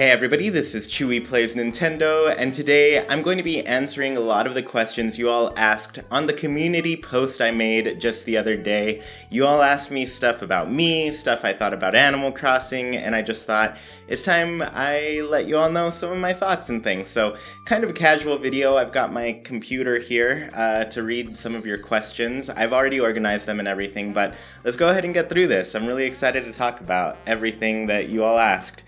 Hey everybody, this is Chuy Plays Nintendo, and today I'm going to be answering a lot of the questions you all asked on the community post I made just the other day. You all asked me stuff about me, stuff I thought about Animal Crossing, and I just thought it's time I let you all know some of my thoughts and things. So, kind of a casual video. I've got my computer here to read some of your questions. I've already organized them and everything, but let's go ahead and get through this. I'm really excited to talk about everything that you all asked.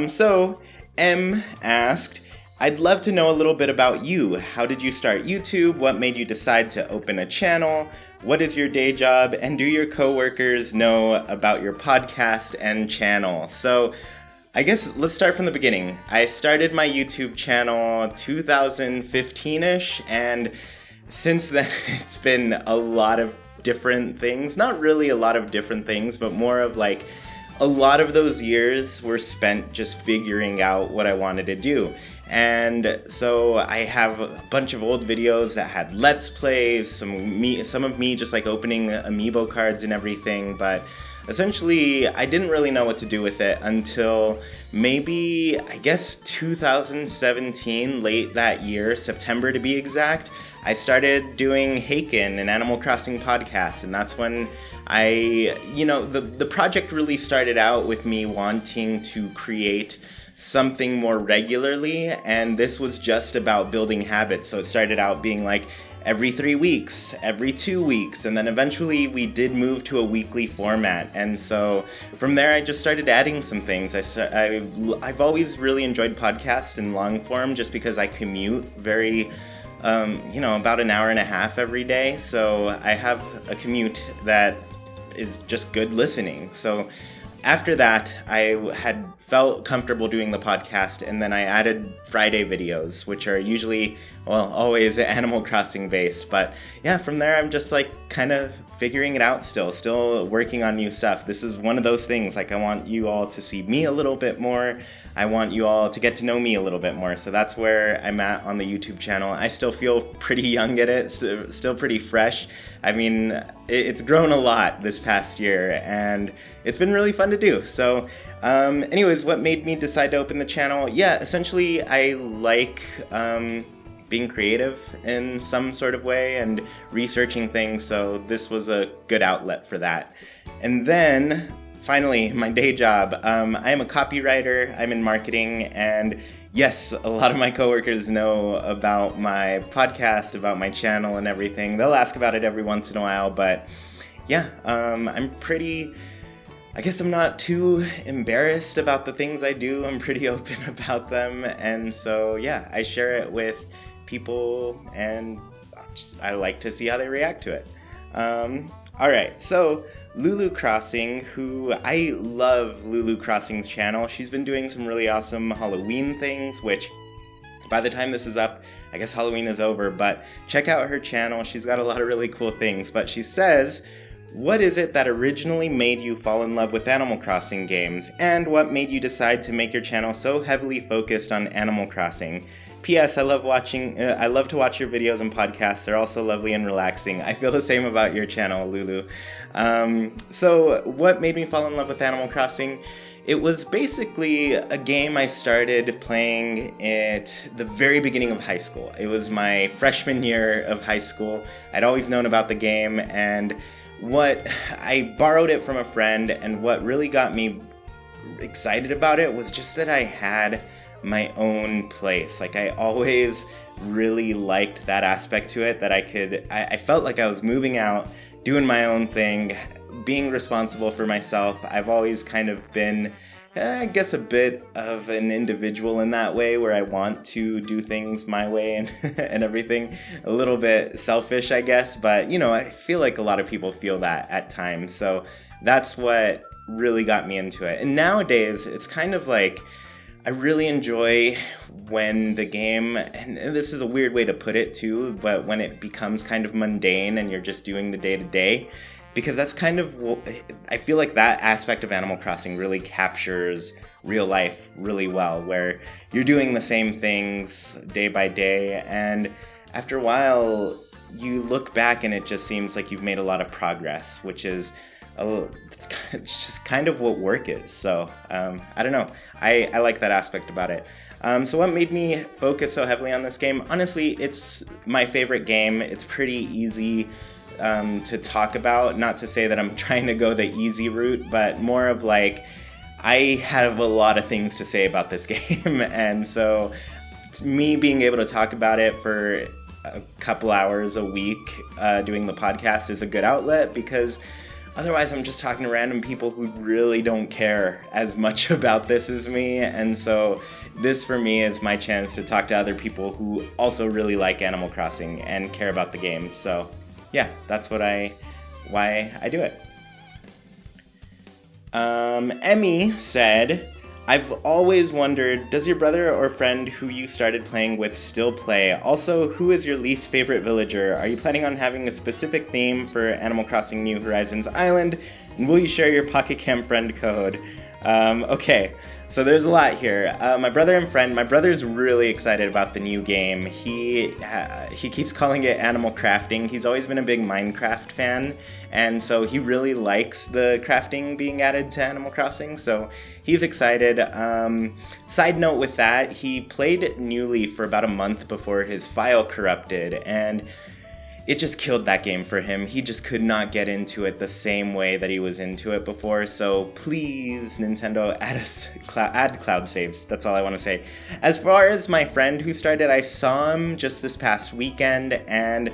So, M asked, I'd love to know a little bit about you. How did you start YouTube? What made you decide to open a channel? What is your day job? And do your coworkers know about your podcast and channel? So, I guess let's start from the beginning. I started my YouTube channel 2015-ish, and since then it's been a lot of different things. Not really a lot of different things, but more of like a lot of those years were spent just figuring out what I wanted to do. And so I have a bunch of old videos that had Let's Plays, some of me just like opening amiibo cards and everything, but essentially I didn't really know what to do with it until maybe, I guess 2017, late that year, September to be exact. I started doing Haken, an Animal Crossing podcast, and that's when the project really started out with me wanting to create something more regularly, and this was just about building habits. So it started out being like every 3 weeks, every 2 weeks, and then eventually we did move to a weekly format. And so from there I just started adding some things. I've always really enjoyed podcasts in long form just because I commute about an hour and a half every day. So I have a commute that is just good listening. So after that, I had felt comfortable doing the podcast, and then I added Friday videos, which are usually, always Animal Crossing based. But yeah, from there I'm just like kind of figuring it out still working on new stuff. This is one of those things, like I want you all to see me a little bit more. I want you all to get to know me a little bit more. So that's where I'm at on the YouTube channel. I still feel pretty young at it, still pretty fresh. I mean, it's grown a lot this past year, and it's been really fun to do. So anyways, what made me decide to open the channel? Yeah, essentially I like being creative in some sort of way and researching things, so this was a good outlet for that. And then finally, my day job. I am a copywriter, I'm in marketing, and yes, a lot of my coworkers know about my podcast, about my channel and everything. They'll ask about it every once in a while, but yeah, I guess I'm not too embarrassed about the things I do. I'm pretty open about them, and so yeah, I share it with people, and I like to see how they react to it. Alright, so Lulu Crossing, who I love Lulu Crossing's channel. She's been doing some really awesome Halloween things, which by the time this is up, I guess Halloween is over, but check out her channel. She's got a lot of really cool things. But she says, what is it that originally made you fall in love with Animal Crossing games? And what made you decide to make your channel so heavily focused on Animal Crossing? P.S. I love to watch your videos and podcasts. They're also lovely and relaxing. I feel the same about your channel, Lulu. So what made me fall in love with Animal Crossing? It was basically a game I started playing at the very beginning of high school. It was my freshman year of high school. I'd always known about the game, and I borrowed it from a friend, and what really got me excited about it was just that I had my own place. Like, I always really liked that aspect to it, that I felt like I was moving out, doing my own thing, being responsible for myself. I've always kind of been, I guess, a bit of an individual in that way, where I want to do things my way and everything. A little bit selfish, I guess, but I feel like a lot of people feel that at times. So that's what really got me into it. And nowadays, it's kind of like, I really enjoy when the game, and this is a weird way to put it too, but when it becomes kind of mundane and you're just doing the day-to-day, because that's kind of, I feel like that aspect of Animal Crossing really captures real life really well, where you're doing the same things day by day, and after a while, you look back and it just seems like you've made a lot of progress, which is it's just kind of what work is. So I don't know. I like that aspect about it. So what made me focus so heavily on this game? Honestly, it's my favorite game. It's pretty easy to talk about. Not to say that I'm trying to go the easy route, but more of like, I have a lot of things to say about this game. And so me being able to talk about it for a couple hours a week doing the podcast is a good outlet, because otherwise I'm just talking to random people who really don't care as much about this as me. And so this for me is my chance to talk to other people who also really like Animal Crossing and care about the game. So yeah, that's why I do it. Emmy said, I've always wondered, does your brother or friend who you started playing with still play? Also, who is your least favorite villager? Are you planning on having a specific theme for Animal Crossing New Horizons Island? And will you share your Pocket Camp friend code? Okay, so there's a lot here. My brother and friend, my brother's really excited about the new game. He keeps calling it Animal Crafting. He's always been a big Minecraft fan, and so he really likes the crafting being added to Animal Crossing, so he's excited. Side note with that, he played New Leaf for about a month before his file corrupted, and it just killed that game for him. He just could not get into it the same way that he was into it before. So please, Nintendo, add cloud saves. That's all I want to say. As far as my friend who started, I saw him just this past weekend, and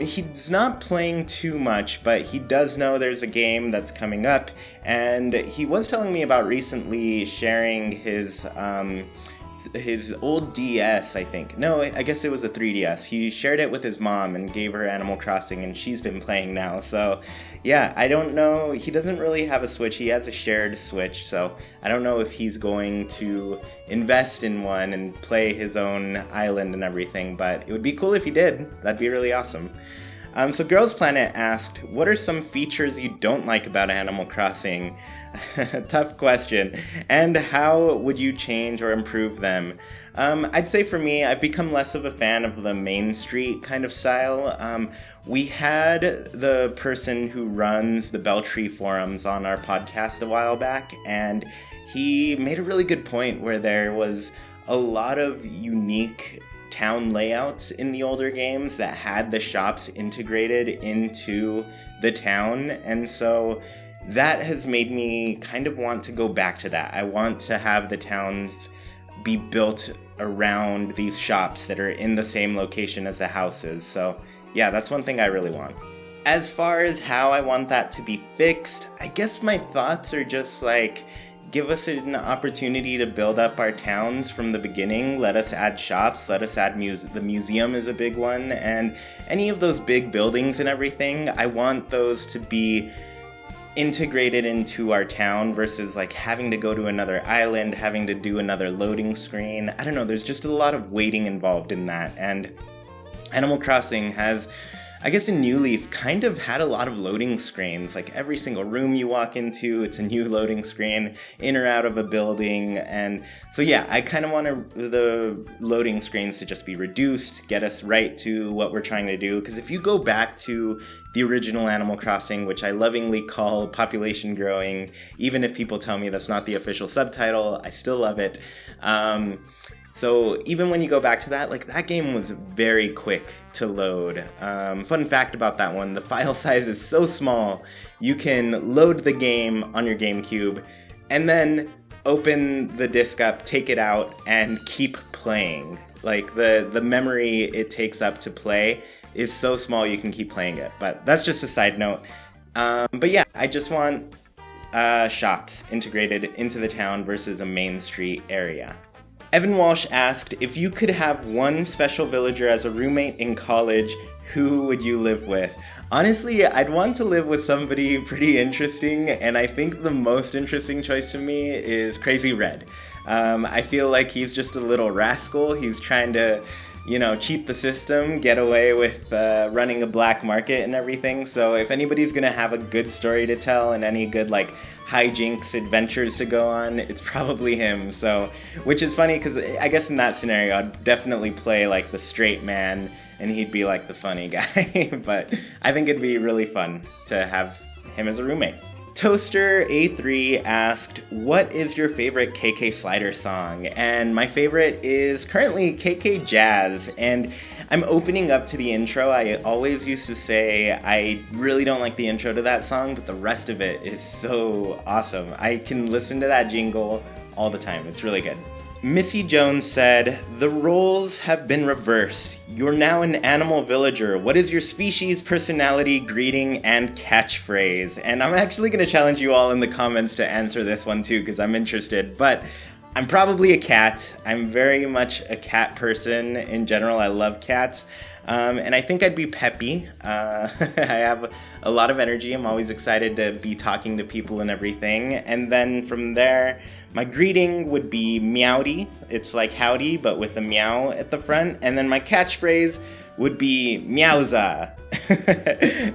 he's not playing too much, but he does know there's a game that's coming up, and he was telling me about recently sharing his old DS, I think. No, I guess it was a 3DS. He shared it with his mom and gave her Animal Crossing, and she's been playing now. So, yeah, I don't know. He doesn't really have a Switch. He has a shared Switch, so I don't know if he's going to invest in one and play his own island and everything, but it would be cool if he did. That'd be really awesome. So Girls Planet asked, what are some features you don't like about Animal Crossing? Tough question. And how would you change or improve them? I'd say for me, I've become less of a fan of the Main Street kind of style. We had the person who runs the Beltree forums on our podcast a while back, and he made a really good point where there was a lot of unique town layouts in the older games that had the shops integrated into the town, and so that has made me kind of want to go back to that. I want to have the towns be built around these shops that are in the same location as the houses. So yeah, that's one thing I really want. As far as how I want that to be fixed, I guess my thoughts are just like, give us an opportunity to build up our towns from the beginning. Let us add shops, let us add the museum is a big one, and any of those big buildings and everything, I want those to be integrated into our town versus like having to go to another island, having to do another loading screen. I don't know, there's just a lot of waiting involved in that, and Animal Crossing has, I guess in New Leaf, kind of had a lot of loading screens. Like every single room you walk into, it's a new loading screen, in or out of a building. And so yeah, I kind of want the loading screens to just be reduced, get us right to what we're trying to do. Because if you go back to the original Animal Crossing, which I lovingly call Population Growing, even if people tell me that's not the official subtitle, I still love it. So even when you go back to that, like that game was very quick to load. Fun fact about that one, the file size is so small, you can load the game on your GameCube and then open the disc up, take it out, and keep playing. Like the memory it takes up to play is so small you can keep playing it. But that's just a side note. But yeah, I just want shops integrated into the town versus a main street area. Evan Walsh asked, if you could have one special villager as a roommate in college, who would you live with? Honestly, I'd want to live with somebody pretty interesting, and I think the most interesting choice to me is Crazy Red. I feel like he's just a little rascal. He's trying to, cheat the system, get away with running a black market and everything. So if anybody's gonna have a good story to tell and any good hijinks, adventures to go on, it's probably him. So, which is funny because I guess in that scenario, I'd definitely play the straight man and he'd be like the funny guy. But I think it'd be really fun to have him as a roommate. Toaster A3 asked, what is your favorite KK Slider song? And my favorite is currently KK Jazz, and I'm opening up to the intro. I always used to say I really don't like the intro to that song, but the rest of it is so awesome. I can listen to that jingle all the time. It's really good. Missy Jones said, the roles have been reversed. You're now an animal villager. What is your species, personality, greeting, and catchphrase? And I'm actually going to challenge you all in the comments to answer this one too, because I'm interested. But I'm probably a cat. I'm very much a cat person in general. I love cats. And I think I'd be peppy. I have a lot of energy. I'm always excited to be talking to people and everything. And then from there, my greeting would be meowdy. It's like howdy, but with a meow at the front. And then my catchphrase would be meowza.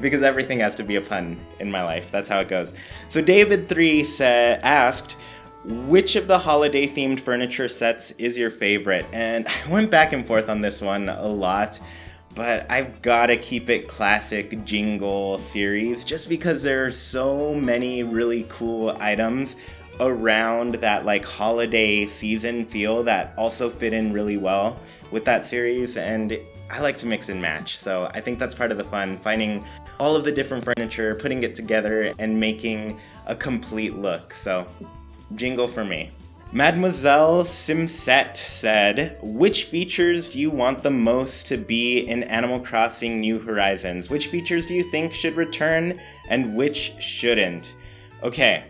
Because everything has to be a pun in my life. That's how it goes. So David3 asked, which of the holiday-themed furniture sets is your favorite? And I went back and forth on this one a lot, but I've gotta keep it classic Jingle series just because there are so many really cool items around that like holiday season feel that also fit in really well with that series, and I like to mix and match. So I think that's part of the fun, finding all of the different furniture, putting it together, and making a complete look. So Jingle for me. Mademoiselle Simset said, which features do you want the most to be in Animal Crossing New Horizons? Which features do you think should return and which shouldn't? Okay,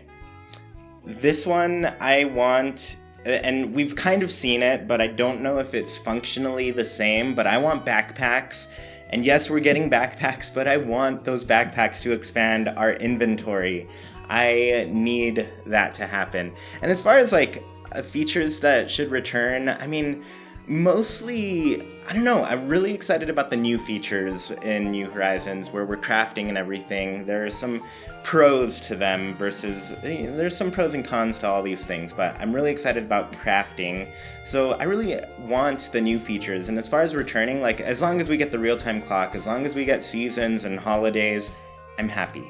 this one I want, and we've kind of seen it, but I don't know if it's functionally the same, but I want backpacks. And yes, we're getting backpacks, but I want those backpacks to expand our inventory. I need that to happen. And as far as like features that should return, I mean, mostly, I don't know, I'm really excited about the new features in New Horizons where we're crafting and everything. There are some pros to them versus, there's some pros and cons to all these things, but I'm really excited about crafting. So I really want the new features. And as far as returning, like as long as we get the real-time clock, as long as we get seasons and holidays, I'm happy.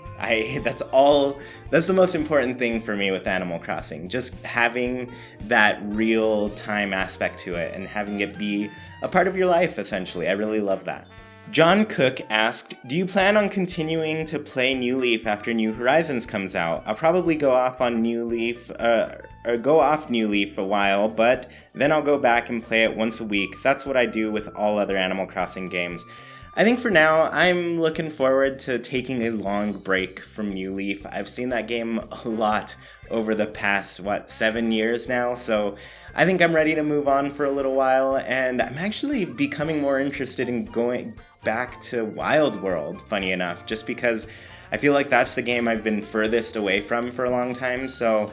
That's the most important thing for me with Animal Crossing. Just having that real time aspect to it and having it be a part of your life, essentially. I really love that. John Cook asked, do you plan on continuing to play New Leaf after New Horizons comes out? I'll probably go off New Leaf a while, but then I'll go back and play it once a week. That's what I do with all other Animal Crossing games. I think for now, I'm looking forward to taking a long break from New Leaf. I've seen that game a lot over the past, 7 years now, so I think I'm ready to move on for a little while, and I'm actually becoming more interested in going back to Wild World, funny enough, just because I feel like that's the game I've been furthest away from for a long time, so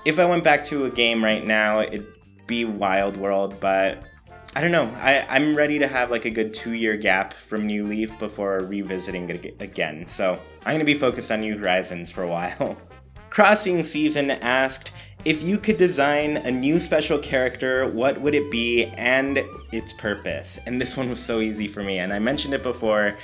if I went back to a game right now, it'd be Wild World, but I don't know. I'm ready to have like a good 2-year gap from New Leaf before revisiting it again. So I'm going to be focused on New Horizons for a while. Crossing Season asked, if you could design a new special character, what would it be and its purpose? And this one was so easy for me, and I mentioned it before.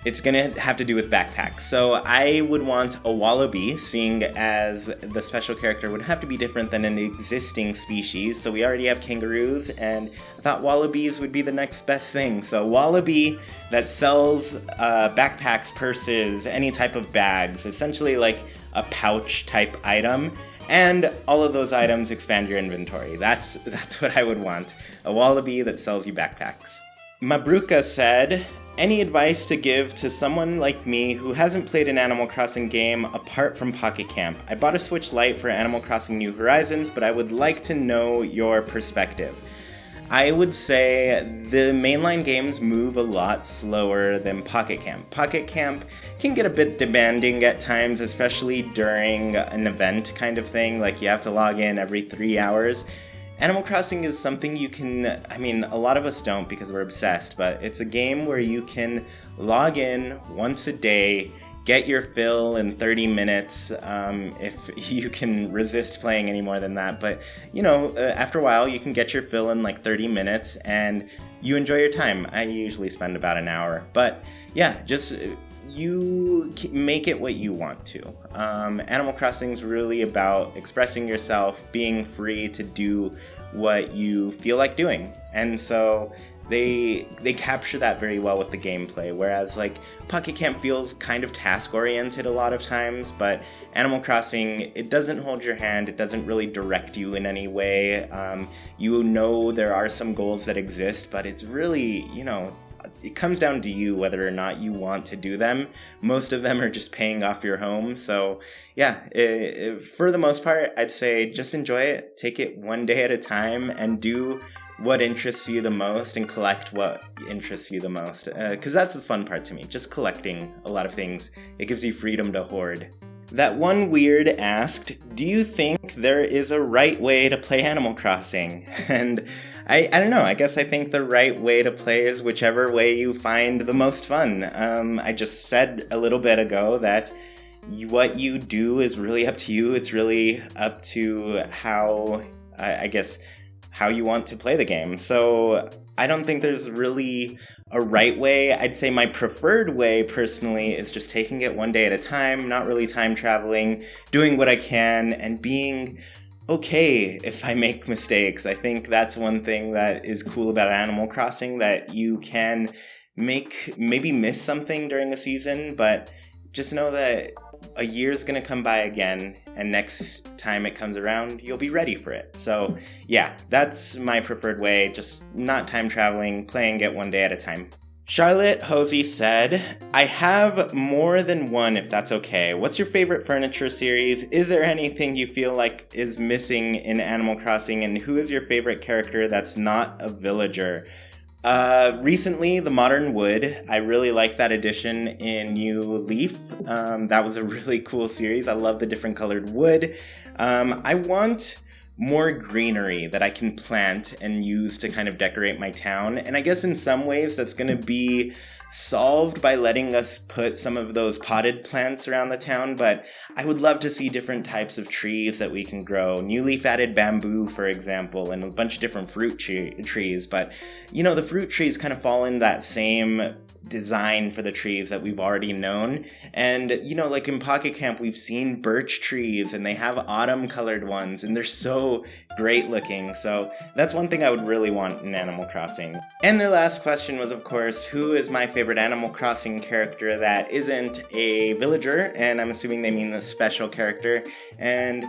It's going to have to do with backpacks. So I would want a wallaby, seeing as the special character would have to be different than an existing species. So we already have kangaroos, and I thought wallabies would be the next best thing. So wallaby that sells backpacks, purses, any type of bags, essentially like a pouch type item. And all of those items expand your inventory. That's what I would want. A wallaby that sells you backpacks. Mabruka said, any advice to give to someone like me who hasn't played an Animal Crossing game apart from Pocket Camp? I bought a Switch Lite for Animal Crossing New Horizons, but I would like to know your perspective. I would say the mainline games move a lot slower than Pocket Camp. Pocket Camp can get a bit demanding at times, especially during an event kind of thing, like you have to log in every 3 hours. Animal Crossing is something you can, a lot of us don't because we're obsessed, but it's a game where you can log in once a day, get your fill in 30 minutes if you can resist playing any more than that. But, after a while, you can get your fill in like 30 minutes and you enjoy your time. I usually spend about an hour. But yeah, just you make it what you want to. Animal Crossing is really about expressing yourself, being free to do what you feel like doing. And so they capture that very well with the gameplay, whereas like Pocket Camp feels kind of task oriented a lot of times, but Animal Crossing, it doesn't hold your hand, it doesn't really direct you in any way. There are some goals that exist, but it's really, it comes down to you whether or not you want to do them. Most of them are just paying off your home. So yeah, for the most part, I'd say just enjoy it, take it one day at a time, and do what interests you the most and collect what interests you the most. Because that's the fun part to me, just collecting a lot of things. It gives you freedom to hoard. That one weird asked, do you think there is a right way to play Animal Crossing? And I don't know, I guess I think the right way to play is whichever way you find the most fun. I just said a little bit ago that what you do is really up to you. It's really up to how you want to play the game. So I don't think there's really a right way. I'd say my preferred way personally is just taking it one day at a time, not really time traveling, doing what I can, and being okay if I make mistakes. I think that's one thing that is cool about Animal Crossing, that you can maybe miss something during a season, but just know that a year's gonna come by again, and next time it comes around, you'll be ready for it. So yeah, that's my preferred way, just not time traveling, playing it one day at a time. Charlotte Hosey said, I have more than one if that's okay. What's your favorite furniture series? Is there anything you feel like is missing in Animal Crossing? And who is your favorite character that's not a villager? Recently, the Modern Wood. I really like that edition in New Leaf. That was a really cool series. I love the different colored wood. I want more greenery that I can plant and use to kind of decorate my town. And I guess in some ways that's going to be solved by letting us put some of those potted plants around the town, but I would love to see different types of trees that we can grow. New Leaf added bamboo, for example, and a bunch of different fruit trees, but the fruit trees kind of fall in that same design for the trees that we've already known. And like in Pocket Camp, we've seen birch trees and they have autumn colored ones and they're so great looking. So that's one thing I would really want in Animal Crossing. And their last question was, of course, who is my favorite Animal Crossing character that isn't a villager? And I'm assuming they mean the special character, and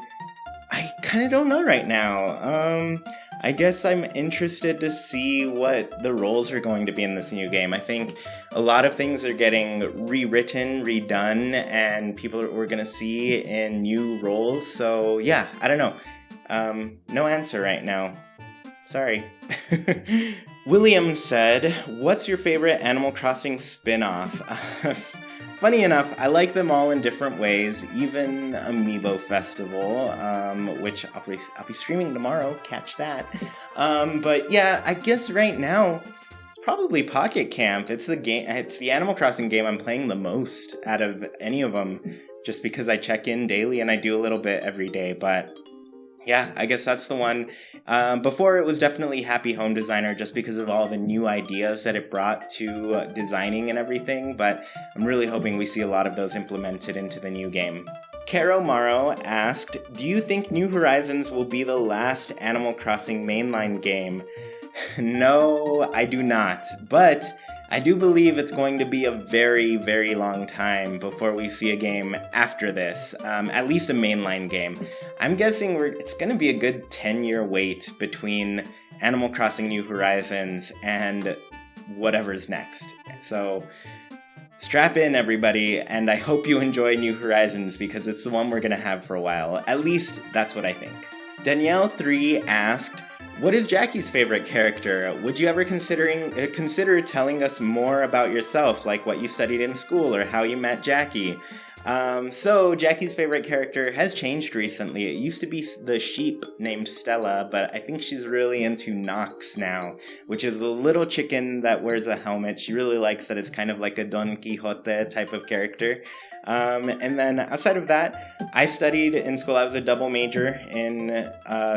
I kind of don't know right now. I guess I'm interested to see what the roles are going to be in this new game. I think a lot of things are getting rewritten, redone, and we're going to see in new roles. So yeah, I don't know. No answer right now. Sorry. William said, what's your favorite Animal Crossing spin-off? Funny enough, I like them all in different ways, even Amiibo Festival, which I'll be streaming tomorrow, catch that. But yeah, I guess right now, it's probably Pocket Camp. It's the Animal Crossing game I'm playing the most out of any of them, just because I check in daily and I do a little bit every day, but yeah, I guess that's the one. Before it was definitely Happy Home Designer, just because of all the new ideas that it brought to designing and everything, but I'm really hoping we see a lot of those implemented into the new game. Caro Morrow asked, do you think New Horizons will be the last Animal Crossing mainline game? No, I do not, but I do believe it's going to be a very, very long time before we see a game after this, at least a mainline game. I'm guessing it's going to be a good 10-year wait between Animal Crossing New Horizons and whatever's next. So strap in, everybody, and I hope you enjoy New Horizons because it's the one we're going to have for a while. At least that's what I think. Danielle3 asked, what is Jackie's favorite character? Would you ever consider telling us more about yourself, like what you studied in school or how you met Jackie? So Jackie's favorite character has changed recently. It used to be the sheep named Stella, but I think she's really into Nox now, which is the little chicken that wears a helmet. She really likes that it's kind of like a Don Quixote type of character. And then outside of that, I studied in school. I was a double major in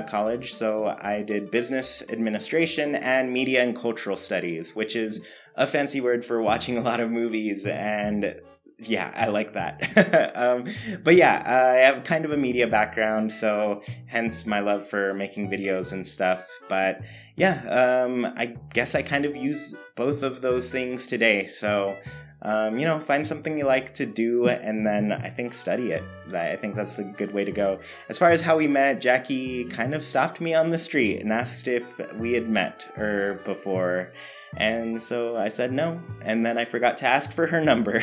college, so I did business administration and media and cultural studies, which is a fancy word for watching a lot of movies, and yeah, I like that. But yeah, I have kind of a media background, so hence my love for making videos and stuff. But yeah, I guess I kind of use both of those things today. So, find something you like to do and then I think study it. I think that's a good way to go. As far as how we met, Jackie kind of stopped me on the street and asked if we had met before. And so I said no, and then I forgot to ask for her number.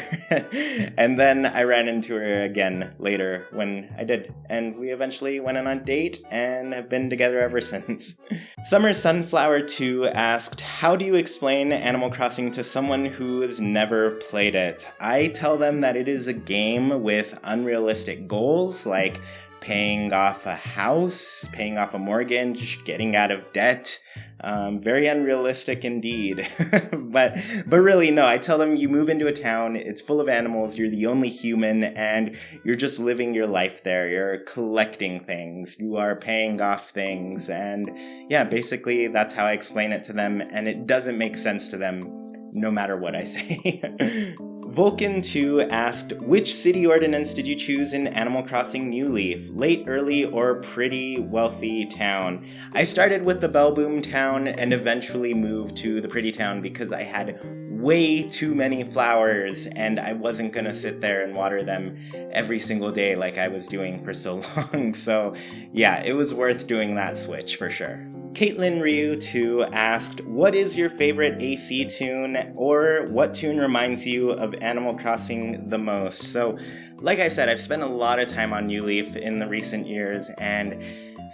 And then I ran into her again later when I did. And we eventually went on a date and have been together ever since. Summer Sunflower 2 asked, how do you explain Animal Crossing to someone who has never played it? I tell them that it is a game with unrealistic goals, like paying off a house, paying off a mortgage, getting out of debt. Very unrealistic indeed. but really, no, I tell them you move into a town, it's full of animals, you're the only human, and you're just living your life there. You're collecting things, you are paying off things, and yeah, basically that's how I explain it to them, and it doesn't make sense to them no matter what I say. Vulcan2 asked, which city ordinance did you choose in Animal Crossing New Leaf? Late, early, or pretty wealthy town? I started with the Bell Boom town and eventually moved to the pretty town because I had way too many flowers and I wasn't going to sit there and water them every single day like I was doing for so long. So yeah, it was worth doing that switch for sure. Caitlin Ryu 2 asked, what is your favorite AC tune, or what tune reminds you of Animal Crossing the most? So, like I said, I've spent a lot of time on New Leaf in the recent years, and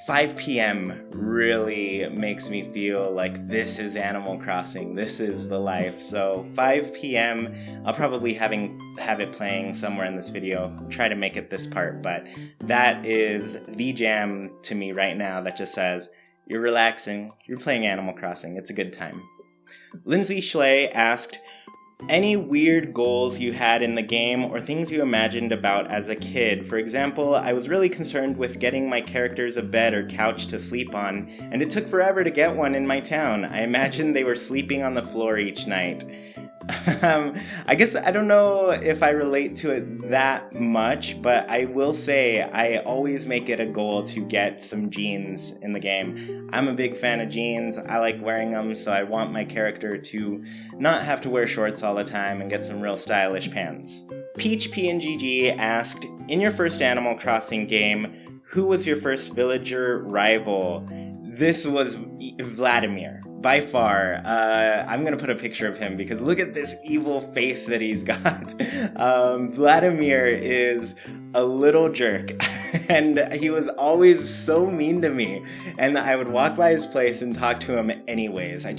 5 p.m. really makes me feel like this is Animal Crossing, this is the life. So 5 p.m., I'll probably have it playing somewhere in this video, try to make it this part, but that is the jam to me right now that just says, you're relaxing, you're playing Animal Crossing, it's a good time. Lindsay Schley asked, any weird goals you had in the game or things you imagined about as a kid? For example, I was really concerned with getting my characters a bed or couch to sleep on, and it took forever to get one in my town. I imagined they were sleeping on the floor each night. I guess I don't know if I relate to it that much, but I will say I always make it a goal to get some jeans in the game. I'm a big fan of jeans. I like wearing them, so I want my character to not have to wear shorts all the time and get some real stylish pants. Peach PNGG asked, in your first Animal Crossing game, who was your first villager rival? This was Vladimir. By far, I'm going to put a picture of him because look at this evil face that he's got. Vladimir is a little jerk and he was always so mean to me. And I would walk by his place and talk to him anyways. I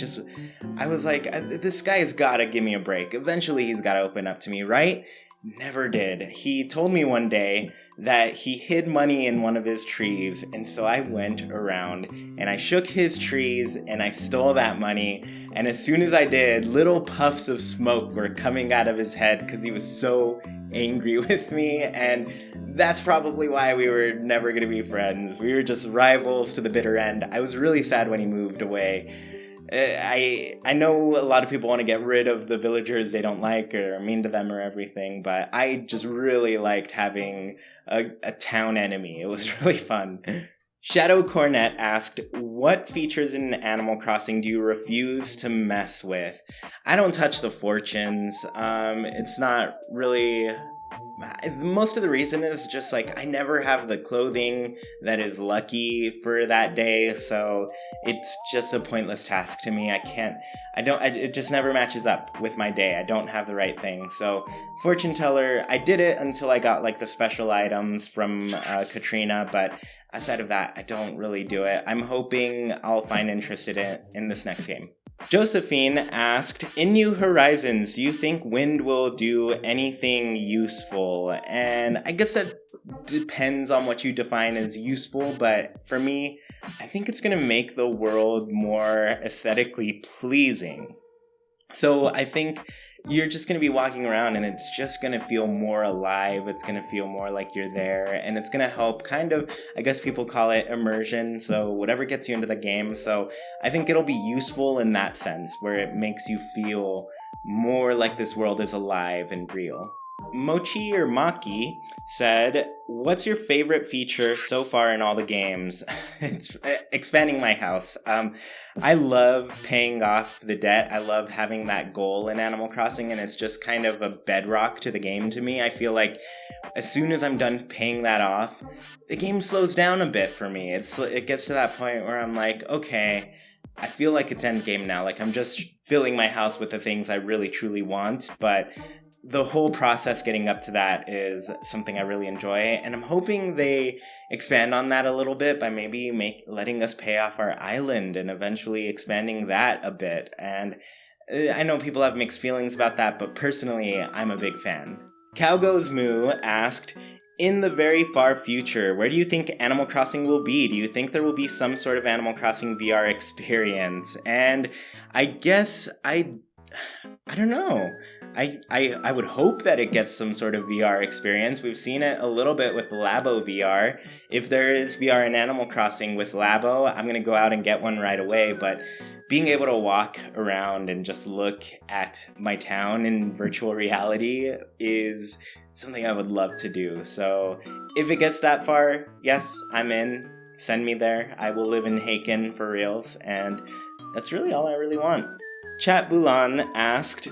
was like, this guy's got to give me a break. Eventually he's got to open up to me, right? Never did. He told me one day that he hid money in one of his trees, and so I went around and I shook his trees and I stole that money, and as soon as I did, little puffs of smoke were coming out of his head because he was so angry with me, and that's probably why we were never going to be friends. We were just rivals to the bitter end. I was really sad when he moved away. I know a lot of people want to get rid of the villagers they don't like or are mean to them or everything, but I just really liked having a town enemy. It was really fun. Shadow Cornet asked, what features in Animal Crossing do you refuse to mess with? I don't touch the fortunes. It's not really... Most of the reason is just like I never have the clothing that is lucky for that day, so it's just a pointless task to me. It just never matches up with my day. I don't have the right thing. So fortune teller, I did it until I got like the special items from Katrina, but aside of that, I don't really do it. I'm hoping I'll find interest in this next game. Josephine asked, in New Horizons, do you think wind will do anything useful? And I guess that depends on what you define as useful, but for me, I think it's going to make the world more aesthetically pleasing. So I think you're just going to be walking around and it's just going to feel more alive. It's going to feel more like you're there, and it's going to help kind of, I guess people call it immersion. So whatever gets you into the game. So I think it'll be useful in that sense where it makes you feel more like this world is alive and real. Mochi or Maki said, what's your favorite feature so far in all the games? It's expanding my house. I love paying off the debt. I love having that goal in Animal Crossing, and it's just kind of a bedrock to the game to me. I feel like as soon as I'm done paying that off, the game slows down a bit for me. It gets to that point where I'm like, okay, I feel like it's endgame now. Like I'm just filling my house with the things I really truly want, but the whole process getting up to that is something I really enjoy, and I'm hoping they expand on that a little bit by maybe letting us pay off our island and eventually expanding that a bit. And I know people have mixed feelings about that, but personally, I'm a big fan. Cow Goes Moo asked, in the very far future, where do you think Animal Crossing will be? Do you think there will be some sort of Animal Crossing VR experience? And I guess I don't know. I would hope that it gets some sort of VR experience. We've seen it a little bit with Labo VR. If there is VR in Animal Crossing with Labo, I'm going to go out and get one right away. But being able to walk around and just look at my town in virtual reality is something I would love to do. So if it gets that far, yes, I'm in. Send me there. I will live in Haken for reals. And that's really all I really want. Chat Bulan asked,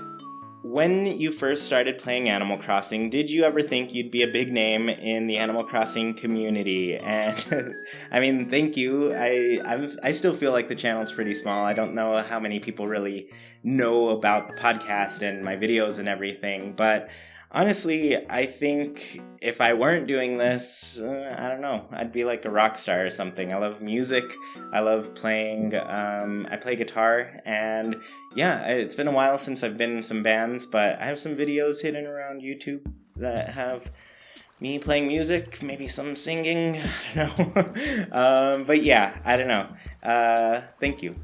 when you first started playing Animal Crossing, did you ever think you'd be a big name in the Animal Crossing community? And I mean, thank you. I still feel like the channel's pretty small. I don't know how many people really know about the podcast and my videos and everything, but honestly, I think if I weren't doing this, I don't know, I'd be like a rock star or something. I love music. I love playing. I play guitar, and yeah, it's been a while since I've been in some bands, but I have some videos hidden around YouTube that have me playing music, maybe some singing. I don't know. But yeah, I don't know. Thank you.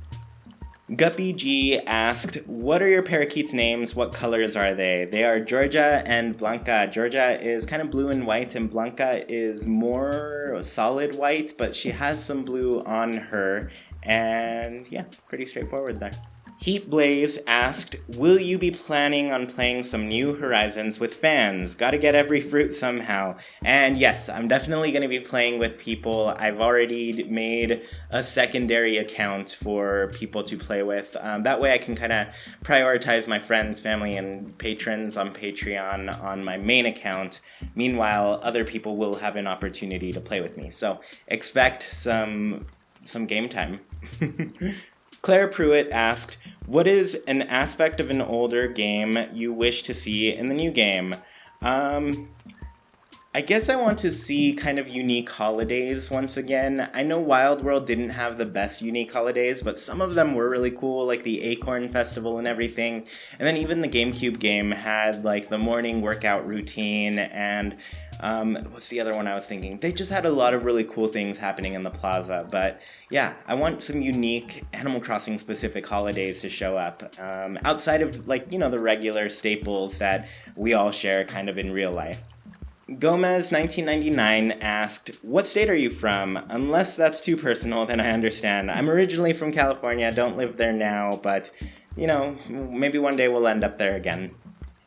Guppy G asked, what are your parakeets' names? What colors are they? They are Georgia and Blanca. Georgia is kind of blue and white, and Blanca is more solid white, but she has some blue on her. And yeah, pretty straightforward there. Heat Blaze asked, will you be planning on playing some New Horizons with fans? Gotta get every fruit somehow. And yes, I'm definitely going to be playing with people. I've already made a secondary account for people to play with. That way I can kind of prioritize my friends, family, and patrons on Patreon on my main account. Meanwhile, other people will have an opportunity to play with me. So expect some game time. Claire Pruitt asked, what is an aspect of an older game you wish to see in the new game? I guess I want to see kind of unique holidays once again. I know Wild World didn't have the best unique holidays, but some of them were really cool, like the Acorn Festival and everything. And then even the GameCube game had like the morning workout routine and what's the other one I was thinking? They just had a lot of really cool things happening in the plaza. But yeah, I want some unique Animal Crossing specific holidays to show up. Outside of like, you know, the regular staples that we all share kind of in real life. Gomez 1999 asked, what state are you from? Unless that's too personal, then I understand. I'm originally from California, don't live there now, but, you know, maybe one day we'll end up there again.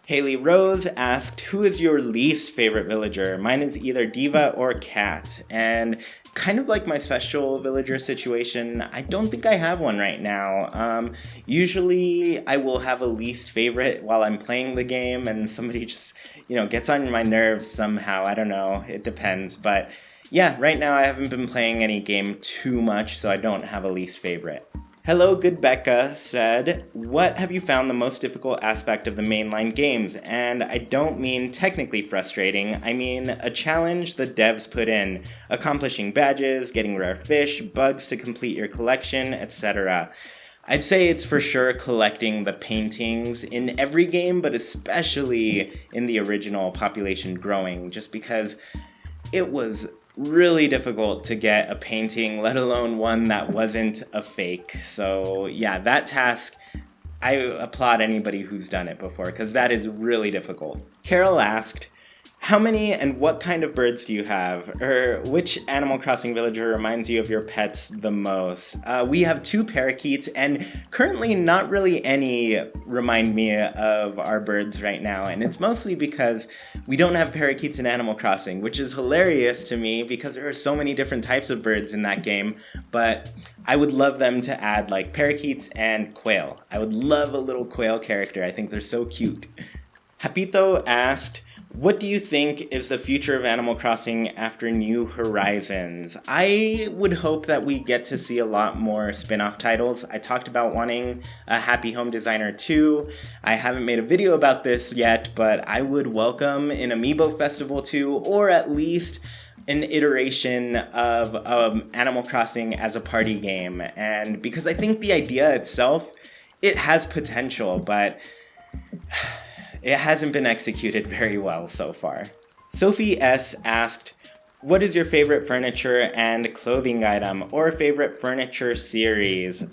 Haley Rose asked, who is your least favorite villager? Mine is either Diva or Cat. And kind of like my special villager situation, I don't think I have one right now. Usually I will have a least favorite while I'm playing the game and somebody just, you know, gets on my nerves somehow. I don't know. It depends. But yeah, right now I haven't been playing any game too much, so I don't have a least favorite. Hello, Good Becca said, what have you found the most difficult aspect of the mainline games? And I don't mean technically frustrating, I mean a challenge the devs put in, accomplishing badges, getting rare fish, bugs to complete your collection, etc. I'd say it's for sure collecting the paintings in every game, but especially in the original Population Growing, just because it was really difficult to get a painting, let alone one that wasn't a fake. So yeah, that task, I applaud anybody who's done it before, because that is really difficult. Carol asked, how many and what kind of birds do you have? Or which Animal Crossing villager reminds you of your pets the most? We have 2 parakeets, and currently not really any remind me of our birds right now. And it's mostly because we don't have parakeets in Animal Crossing, which is hilarious to me because there are so many different types of birds in that game. But I would love them to add like parakeets and quail. I would love a little quail character. I think they're so cute. Hapito asked, what do you think is the future of Animal Crossing after New Horizons? I would hope that we get to see a lot more spin-off titles. I talked about wanting a Happy Home Designer 2. I haven't made a video about this yet, but I would welcome an Amiibo Festival 2, or at least an iteration of Animal Crossing as a party game. And because I think the idea itself, it has potential, but it hasn't been executed very well so far. Sophie S. asked, what is your favorite furniture and clothing item or favorite furniture series?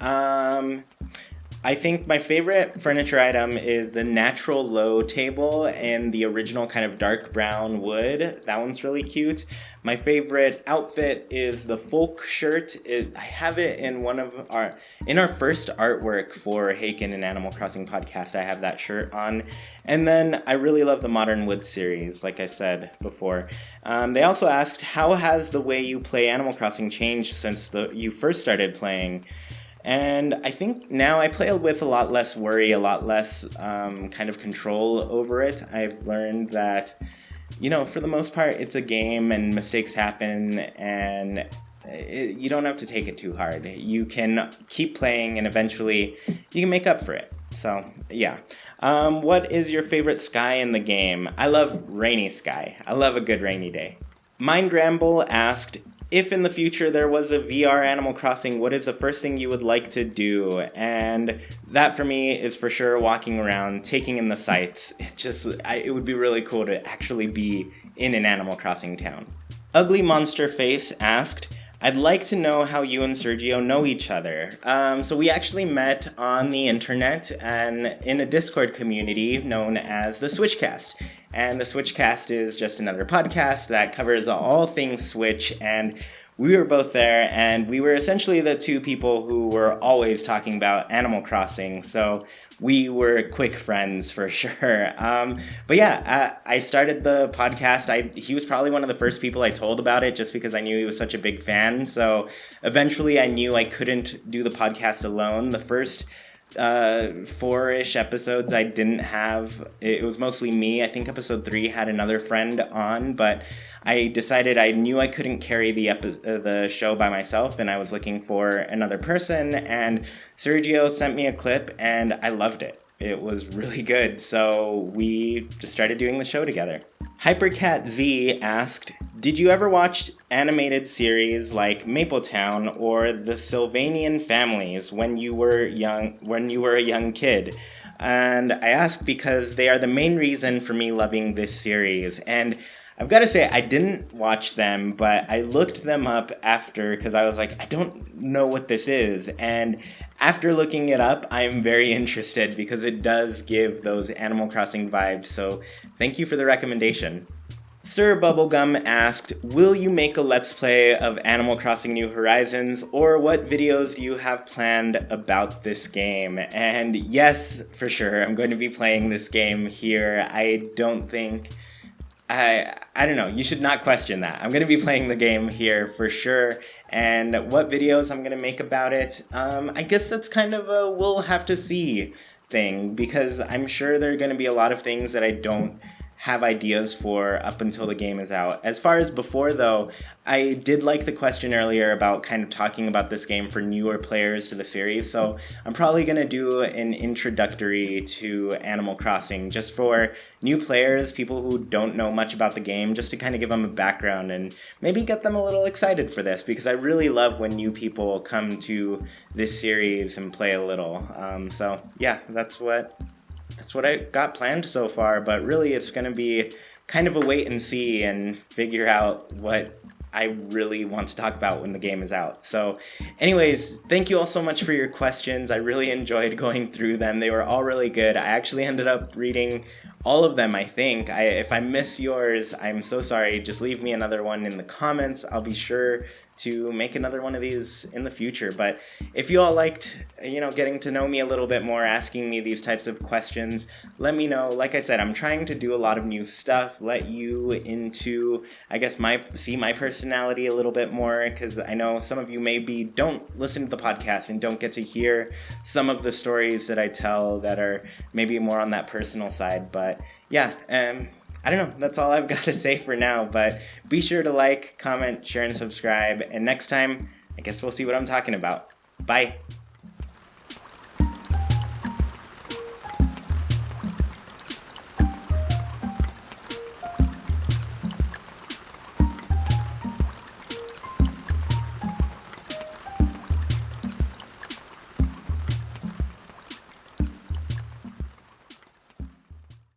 I think my favorite furniture item is the natural low table in the original kind of dark brown wood. That one's really cute. My favorite outfit is the folk shirt. I have it in our first artwork for Haken and Animal Crossing podcast. I have that shirt on. And then I really love the Modern Wood series, like I said before. They also asked, how has the way you play Animal Crossing changed since you first started playing? And I think now I play with a lot less worry, a lot less kind of control over it. I've learned that, for the most part, it's a game and mistakes happen, and you don't have to take it too hard. You can keep playing and eventually you can make up for it. So, yeah. What is your favorite sky in the game? I love rainy sky. I love a good rainy day. Mind Ramble asked, if in the future there was a VR Animal Crossing, what is the first thing you would like to do? And that for me is for sure walking around, taking in the sights. It would be really cool to actually be in an Animal Crossing town. Ugly Monster Face asked, I'd like to know how you and Sergio know each other. So we actually met on the internet and in a Discord community known as the Switchcast. And the Switchcast is just another podcast that covers all things Switch, and we were both there, and we were essentially the 2 people who were always talking about Animal Crossing, so we were quick friends for sure. But yeah, I started the podcast. He was probably one of the first people I told about it just because I knew he was such a big fan, so eventually I knew I couldn't do the podcast alone. The first 4-ish episodes I didn't have. It was mostly me. I think episode 3 had another friend on, but I decided I knew I couldn't carry the show by myself, and I was looking for another person, and Sergio sent me a clip, and I loved it. It was really good, so we just started doing the show together. Hypercat Z asked, did you ever watch animated series like Mapletown or The Sylvanian Families when you were a young kid? And I ask because they are the main reason for me loving this series. And I've got to say, I didn't watch them, but I looked them up after because I was like, I don't know what this is. And after looking it up, I'm very interested because it does give those Animal Crossing vibes. So thank you for the recommendation. Sir Bubblegum asked, will you make a Let's Play of Animal Crossing New Horizons, or what videos do you have planned about this game? And yes, for sure, I'm going to be playing this game here. I don't know, you should not question that. I'm going to be playing the game here for sure, and what videos I'm going to make about it, I guess that's kind of a we'll have to see thing, because I'm sure there are going to be a lot of things that I don't have ideas for up until the game is out. As far as before, though, I did like the question earlier about kind of talking about this game for newer players to the series, so I'm probably going to do an introductory to Animal Crossing just for new players, people who don't know much about the game, just to kind of give them a background and maybe get them a little excited for this, because I really love when new people come to this series and play a little. So yeah, that's what I got planned so far, but really it's going to be kind of a wait and see and figure out what I really want to talk about when the game is out. So anyways, thank you all so much for your questions. I really enjoyed going through them. They were all really good. I actually ended up reading all of them, I think. If I missed yours, I'm so sorry. Just leave me another one in the comments. I'll be sure to make another one of these in the future. But if you all liked, getting to know me a little bit more, asking me these types of questions, let me know. Like I said, I'm trying to do a lot of new stuff, let you into, I guess, see my personality a little bit more, because I know some of you maybe don't listen to the podcast and don't get to hear some of the stories that I tell that are maybe more on that personal side. But yeah, I don't know. That's all I've got to say for now, but be sure to like, comment, share, and subscribe. And next time, I guess we'll see what I'm talking about. Bye.